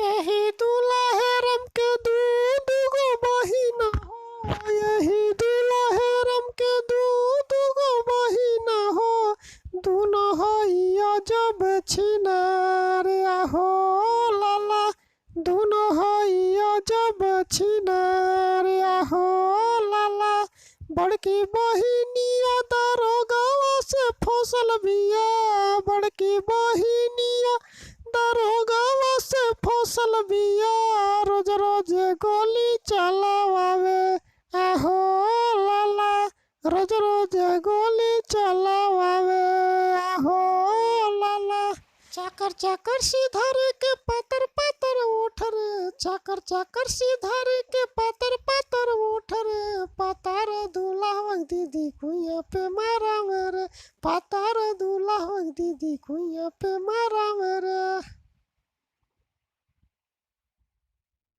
यही दुल्हरम के दू दुगो बहिना हो, यही दुल्हरम के दू दुगो बहिना हो, दुनो हैया जब छिनार आहो लाला, दुनो हैया जब छिनार आहो लाला। बड़की बहिनिया दरोगावा से फसल बिया, बड़की बहिनिया दरोगावा से फसल बिया, रोज रोज गोली चलावे आहो लाला, रोज रोज गोली चलावे आहो लाला। चाकर चाकर सीधा रे के पातर पातर उठ रे, चाकर चाकर सीधा रे के पातर पातर उठ रे, पातर दूल्हा दीदी कुइया पे मारा मेरे, पातर दूल्हा दीदी कुइया पे मारा मेरे।